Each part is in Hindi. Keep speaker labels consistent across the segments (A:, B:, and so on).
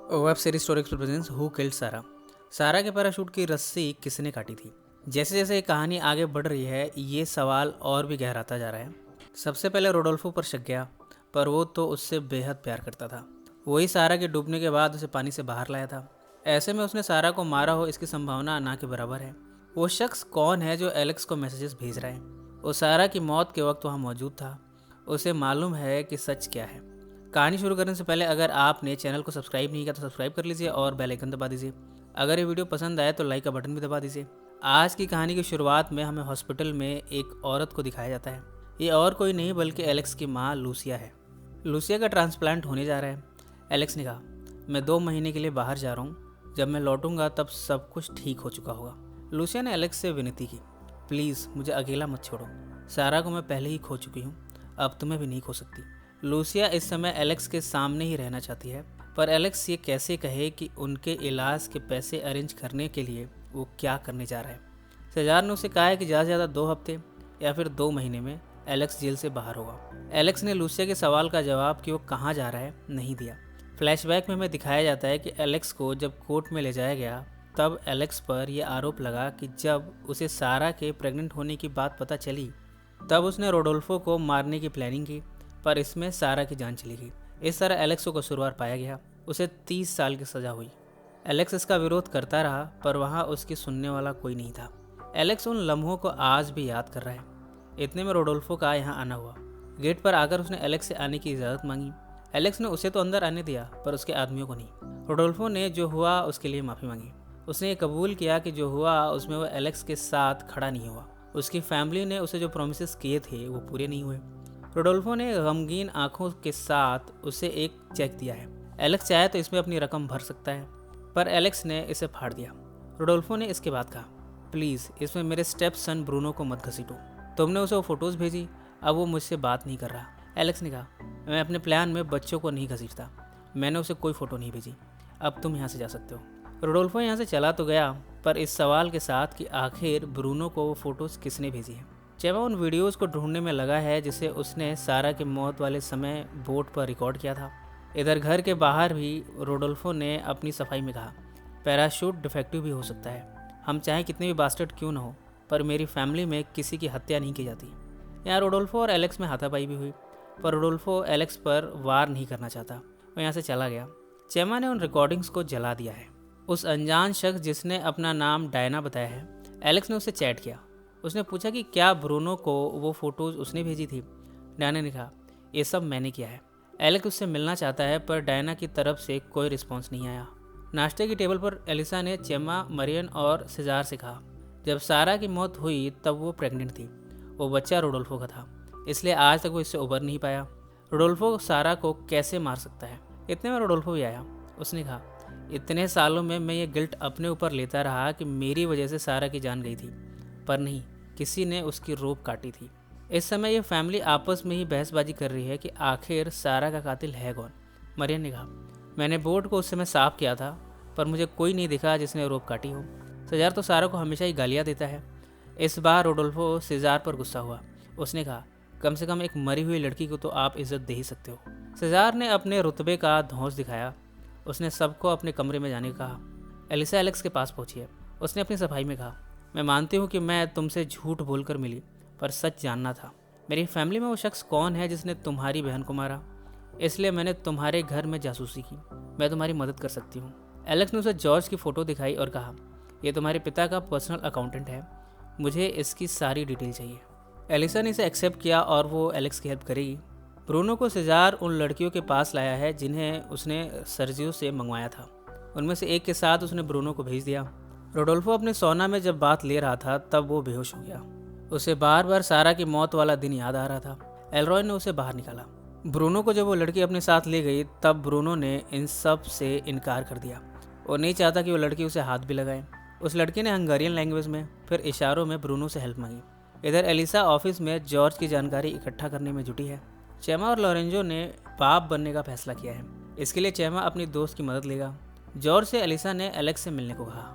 A: Web series story presence who killed सारा। सारा के पैराशूट की रस्सी किसने काटी थी। जैसे जैसे ये कहानी आगे बढ़ रही है ये सवाल और भी गहराता जा रहा है। सबसे पहले रोडोल्फो पर शक गया, पर वो तो उससे बेहद प्यार करता था। वही सारा के डूबने के बाद उसे पानी से बाहर लाया था। ऐसे में उसने सारा को मारा हो इसकी संभावना ना के बराबर है। वो शख्स कौन है जो एलेक्स को मैसेजेस भेज रहा है। वो सारा की मौत के वक्त वहाँ मौजूद था। उसे मालूम है कि सच क्या है। कहानी शुरू करने से पहले अगर आपने चैनल को सब्सक्राइब नहीं किया तो सब्सक्राइब कर लीजिए और बेल आइकन दबा दीजिए। अगर ये वीडियो पसंद आए तो लाइक का बटन भी दबा दीजिए। आज की कहानी की शुरुआत में हमें हॉस्पिटल में एक औरत को दिखाया जाता है। ये और कोई नहीं बल्कि एलेक्स की माँ लूसिया है। लूसिया का ट्रांसप्लांट होने जा रहा है। एलेक्स ने कहा, मैं 2 महीने के लिए बाहर जा रहा हूँ, जब मैं लौटूंगा तब सब कुछ ठीक हो चुका होगा। लूसिया ने एलेक्स से विनती की, प्लीज़ मुझे अकेला मत छोड़ो। सारा को मैं पहले ही खो चुकी हूँ, अब तुम्हें भी नहीं खो सकती। लूसिया इस समय एलेक्स के सामने ही रहना चाहती है, पर एलेक्स ये कैसे कहे कि उनके इलाज के पैसे अरेंज करने के लिए वो क्या करने जा रहा है। सेजार ने उसे कहा है कि ज़्यादा से ज़्यादा 2 हफ्ते या फिर 2 महीने में एलेक्स जेल से बाहर होगा। एलेक्स ने लूसिया के सवाल का जवाब कि वो कहाँ जा रहा है नहीं दिया। फ्लैशबैक में हमें दिखाया जाता है कि एलेक्स को जब कोर्ट में ले जाया गया तब एलेक्स पर यह आरोप लगा कि जब उसे सारा के प्रेग्नेंट होने की बात पता चली तब उसने रोडोल्फो को मारने की प्लानिंग की, पर इसमें सारा की जान चली गई। इस तरह एलेक्स को कसूरवार पाया गया। उसे 30 साल की सज़ा हुई। एलेक्स इसका विरोध करता रहा, पर वहाँ उसकी सुनने वाला कोई नहीं था। एलेक्स उन लम्हों को आज भी याद कर रहा है। इतने में रोडोल्फो का यहाँ आना हुआ। गेट पर आकर उसने एलेक्स से आने की इजाज़त मांगी। एलेक्स ने उसे तो अंदर आने दिया, पर उसके आदमियों को नहीं। रोडोल्फो ने जो हुआ उसके लिए माफ़ी मांगी। उसने ये कबूल किया कि जो हुआ उसमें वो एलेक्स के साथ खड़ा नहीं हुआ। उसकी फैमिली ने उसे जो प्रोमिस किए थे वो पूरे नहीं हुए। रोडोल्फो ने गमगीन आंखों के साथ उसे एक चेक दिया है। एलेक्स चाहे तो इसमें अपनी रकम भर सकता है, पर एलेक्स ने इसे फाड़ दिया। रोडोल्फो ने इसके बाद कहा, प्लीज़ इसमें मेरे स्टेप सन ब्रूनो को मत घसीटो। तुमने उसे वो फ़ोटोज़ भेजी, अब वो मुझसे बात नहीं कर रहा। एलेक्स ने कहा, मैं अपने प्लान में बच्चों को नहीं घसीटता। मैंने उसे कोई फ़ोटो नहीं भेजी। अब तुम यहाँ से जा सकते हो। रोडोल्फो यहाँ से चला तो गया, पर इस सवाल के साथ कि आखिर ब्रूनो को वो फ़ोटोज़ किसने भेजी है। चेमा उन वीडियोज़ को ढूंढने में लगा है जिसे उसने सारा के मौत वाले समय बोट पर रिकॉर्ड किया था। इधर घर के बाहर भी रोडोल्फो ने अपनी सफाई में कहा, पैराशूट डिफेक्टिव भी हो सकता है। हम चाहे कितने भी बास्टर्ड क्यों न हो, पर मेरी फैमिली में किसी की हत्या नहीं की जाती। यहाँ रोडोल्फो और एलेक्स में हाथापाई भी हुई, पर रोडोल्फो एलेक्स पर वार नहीं करना चाहता। वो यहाँ से चला गया। चेमा ने उन रिकॉर्डिंग्स को जला दिया है। उस अनजान शख्स जिसने अपना नाम डायना बताया है, एलेक्स ने उससे चैट किया। उसने पूछा कि क्या ब्रूनो को वो फ़ोटोज़ उसने भेजी थी। डायना ने कहा, ये सब मैंने किया है। एलेक्स उससे मिलना चाहता है, पर डायना की तरफ से कोई रिस्पॉन्स नहीं आया। नाश्ते की टेबल पर एलिसा ने चेमा, मरियन और सेजार से कहा, जब सारा की मौत हुई तब वो प्रेग्नेंट थी। वो बच्चा रोडोल्फो का था, इसलिए आज तक वो इससे उबर नहीं पाया। रोडोल्फो सारा को कैसे मार सकता है। इतने में रोडोल्फो भी आया। उसने कहा, इतने सालों में मैं ये गिल्ट अपने ऊपर लेता रहा कि मेरी वजह से सारा की जान गई थी, पर नहीं, किसी ने उसकी रोप काटी थी। इस समय ये फैमिली आपस में ही बहसबाजी कर रही है कि आखिर सारा का कातिल है कौन। मरियम ने कहा, मैंने बोर्ड को उस समय साफ किया था, पर मुझे कोई नहीं दिखा जिसने रोप काटी हो। सेजार तो सारा को हमेशा ही गालियाँ देता है। इस बार रोडोल्फो सेजार पर गुस्सा हुआ। उसने कहा, कम से कम एक मरी हुई लड़की को तो आप इज्जत दे ही सकते हो। सेजार ने अपने रुतबे का धौंस दिखाया। उसने सबको अपने कमरे में जाने को कहा। एलिसा एलेक्स के पास पहुंची है। उसने अपनी सफाई में कहा, मैं मानती हूँ कि मैं तुमसे झूठ बोलकर मिली, पर सच जानना था। मेरी फैमिली में वो शख्स कौन है जिसने तुम्हारी बहन को मारा, इसलिए मैंने तुम्हारे घर में जासूसी की। मैं तुम्हारी मदद कर सकती हूँ। एलेक्स ने उसे जॉर्ज की फ़ोटो दिखाई और कहा, यह तुम्हारे पिता का पर्सनल अकाउंटेंट है, मुझे इसकी सारी डिटेल चाहिए। एलिसा ने इसे एक्सेप्ट किया और वो एलेक्स की हेल्प करेगी। ब्रूनो को सेजार उन लड़कियों के पास लाया है जिन्हें उसने सर्जियो से मंगवाया था। उनमें से एक के साथ उसने ब्रूनो को भेज दिया। रोडोल्फो अपने सोना में जब बात ले रहा था तब वो बेहोश हो गया। उसे बार बार सारा की मौत वाला दिन याद आ रहा था। एलरॉय ने उसे बाहर निकाला। ब्रूनो को जब वो लड़की अपने साथ ले गई तब ब्रूनो ने इन सब से इनकार कर दिया। वो नहीं चाहता कि वो लड़की उसे हाथ भी लगाए। उस लड़की ने हंगेरियन लैंग्वेज में फिर इशारों में ब्रूनो से हेल्प मांगी। इधर एलिसा ऑफिस में जॉर्ज की जानकारी इकट्ठा करने में जुटी है। चेमा और लोरेंजो ने बाप बनने का फैसला किया है। इसके लिए चेमा अपनी दोस्त की मदद लेगा। जॉर्ज से एलिसा ने एलेक्स से मिलने को कहा।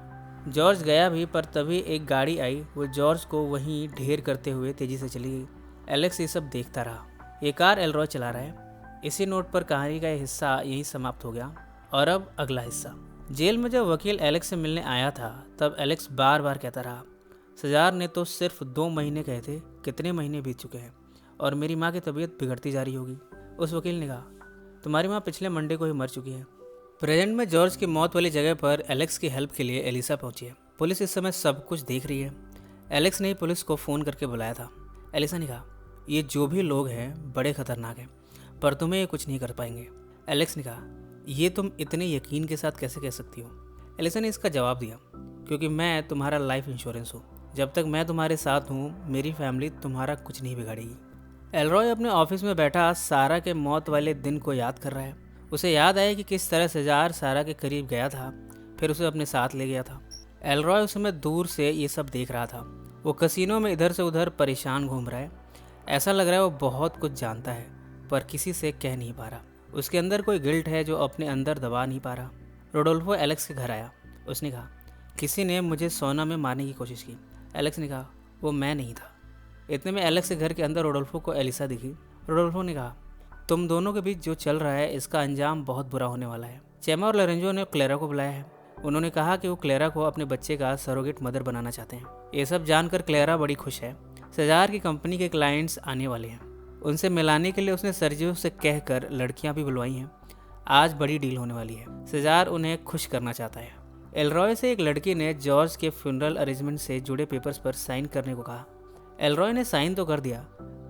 A: जॉर्ज गया भी, पर तभी एक गाड़ी आई। वो जॉर्ज को वहीं ढेर करते हुए तेजी से चली गई। एलेक्स ये सब देखता रहा। ये कार एलरॉय चला रहा है। इसी नोट पर कहानी का यह हिस्सा यहीं समाप्त हो गया। और अब अगला हिस्सा। जेल में जब वकील एलेक्स से मिलने आया था तब एलेक्स बार बार कहता रहा, सजार ने तो सिर्फ 2 महीने कहे थे, कितने महीने बीत चुके हैं और मेरी माँ की तबीयत बिगड़ती जा रही होगी। उस वकील ने कहा, तुम्हारी माँ पिछले मंडे को ही मर चुकी है। प्रेजेंट में जॉर्ज की मौत वाली जगह पर एलेक्स की हेल्प के लिए एलिसा पहुंची है। पुलिस इस समय सब कुछ देख रही है। एलेक्स ने ही पुलिस को फ़ोन करके बुलाया था। एलिसा ने कहा, ये जो भी लोग हैं बड़े खतरनाक हैं, पर तुम्हें ये कुछ नहीं कर पाएंगे। एलेक्स ने कहा, ये तुम इतने यकीन के साथ कैसे कह सकती हो। एलिसा ने इसका जवाब दिया, क्योंकि मैं तुम्हारा लाइफ इंश्योरेंस हूँ। जब तक मैं तुम्हारे साथ हूँ मेरी फैमिली तुम्हारा कुछ नहीं बिगाड़ेगी। एलरॉय अपने ऑफिस में बैठा सारा के मौत वाले दिन को याद कर रहा है। उसे याद आया कि किस तरह सजार सारा के करीब गया था, फिर उसे अपने साथ ले गया था। एलरॉय उस समय दूर से ये सब देख रहा था। वो कसीनो में इधर से उधर परेशान घूम रहा है। ऐसा लग रहा है वो बहुत कुछ जानता है पर किसी से कह नहीं पा रहा। उसके अंदर कोई गिल्ट है जो अपने अंदर दबा नहीं पा रहा। रोडोल्फो एलेक्स के घर आया। उसने कहा, किसी ने मुझे सोना में मारने की कोशिश की। एलेक्स ने कहा, वो मैं नहीं था। इतने में एलेक्स के घर के अंदर रोडोल्फो को एलिसा दिखी। रोडोल्फो ने कहा, तुम दोनों के बीच जो चल रहा है इसका अंजाम बहुत बुरा होने वाला है। चेमा और लोरेंजो ने क्लेरा को बुलाया है। उन्होंने कहा कि वो क्लेरा को अपने बच्चे का सरोगेट मदर बनाना चाहते हैं। ये सब जानकर क्लेरा बड़ी खुश है। सजार की कंपनी के क्लाइंट्स आने वाले हैं। उनसे मिलाने के लिए उसने सर्जियो से कहकर लड़कियां भी बुलवाई हैं। आज बड़ी डील होने वाली है। सजार उन्हें खुश करना चाहता है। एलरॉय से एक लड़की ने जॉर्ज के फ्यूनरल अरेंजमेंट से जुड़े पेपर्स पर साइन करने को कहा। एलरॉय ने साइन तो कर दिया,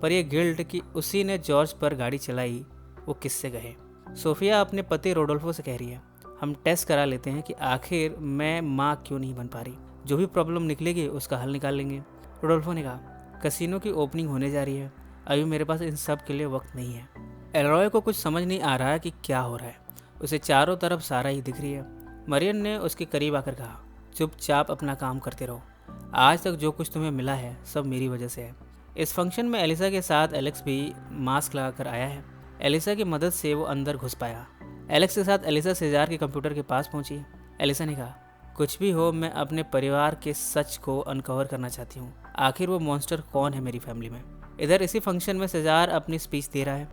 A: पर यह गिल्ट कि उसी ने जॉर्ज पर गाड़ी चलाई वो किससे कहे। सोफिया अपने पति रोडोल्फो से कह रही है, हम टेस्ट करा लेते हैं कि आखिर मैं माँ क्यों नहीं बन पा रही। जो भी प्रॉब्लम निकलेगी उसका हल निकाल लेंगे। रोडोल्फो ने कहा, कसिनो की ओपनिंग होने जा रही है, अभी मेरे पास इन सब के लिए वक्त नहीं है। एलरॉय को कुछ समझ नहीं आ रहा कि क्या हो रहा है। उसे चारों तरफ सारा ही दिख रही है। मरियन ने उसके करीब आकर कहा, चुपचाप अपना काम करते रहो। आज तक जो कुछ तुम्हें मिला है सब मेरी वजह से है। इस फंक्शन में एलिसा के साथ एलेक्स भी मास्क लगाकर आया है। एलिसा की मदद से वो अंदर घुस पाया। एलेक्स के साथ एलिसा सेजार के कंप्यूटर के पास पहुंची। एलिसा ने कहा, कुछ भी हो मैं अपने परिवार के सच को अनकवर करना चाहती हूँ। आखिर वो मॉन्स्टर कौन है मेरी फैमिली में। इधर इसी फंक्शन में सेजार अपनी स्पीच दे रहा है।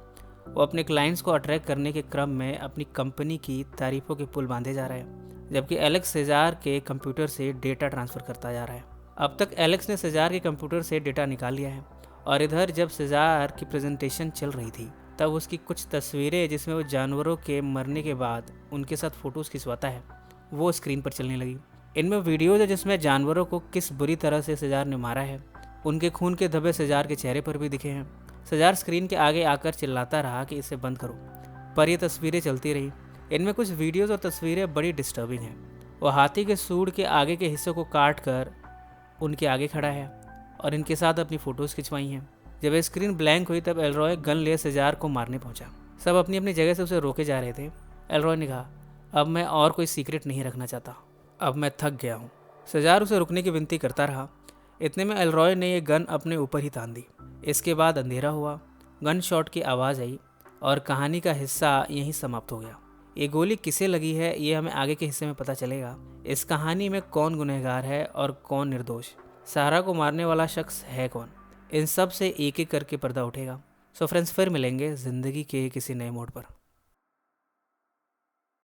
A: वो अपने क्लाइंट्स को अट्रैक्ट करने के क्रम में अपनी कंपनी की तारीफों के पुल बांधे जा रहा है, जबकि एलेक्स सेजार के कंप्यूटर से डेटा ट्रांसफ़र करता जा रहा है। अब तक एलेक्स ने सेजार के कंप्यूटर से डेटा निकाल लिया है और इधर जब सेजार की प्रेजेंटेशन चल रही थी तब उसकी कुछ तस्वीरें जिसमें वो जानवरों के मरने के बाद उनके साथ फ़ोटोज़ खिंचवाता है वो स्क्रीन पर चलने लगी। इनमें वीडियोज़ है जिसमें जानवरों को किस बुरी तरह से सेजार ने मारा है। उनके खून के धब्बे सेजार के चेहरे पर भी दिखे हैं। सेजार स्क्रीन के आगे आकर चिल्लाता रहा कि इसे बंद करो, पर ये तस्वीरें चलती रही। इनमें कुछ वीडियोज़ और तस्वीरें बड़ी डिस्टर्बिंग हैं। वो हाथी के सूंड के आगे के हिस्से को काट कर उनके आगे खड़ा है और इनके साथ अपनी फ़ोटोज़ खिंचवाई हैं। जब स्क्रीन ब्लैंक हुई तब एलरॉय गन ले सेजार को मारने पहुंचा। सब अपनी अपनी जगह से उसे रोके जा रहे थे। एलरॉय ने कहा, अब मैं और कोई सीक्रेट नहीं रखना चाहता, अब मैं थक गया हूँ। सेजार उसे रुकने की विनती करता रहा। इतने में एलरॉय ने यह गन अपने ऊपर ही तान दी। इसके बाद अंधेरा हुआ, गन शॉट की आवाज़ आई और कहानी का हिस्सा यहीं समाप्त हो गया। ये गोली किसे लगी है ये हमें आगे के हिस्से में पता चलेगा। इस कहानी में कौन गुनहगार है और कौन निर्दोष, सारा को मारने वाला शख्स है कौन, इन सब से एक एक करके पर्दा उठेगा। सो फ्रेंड्स, फिर मिलेंगे ज़िंदगी के किसी नए मोड़ पर।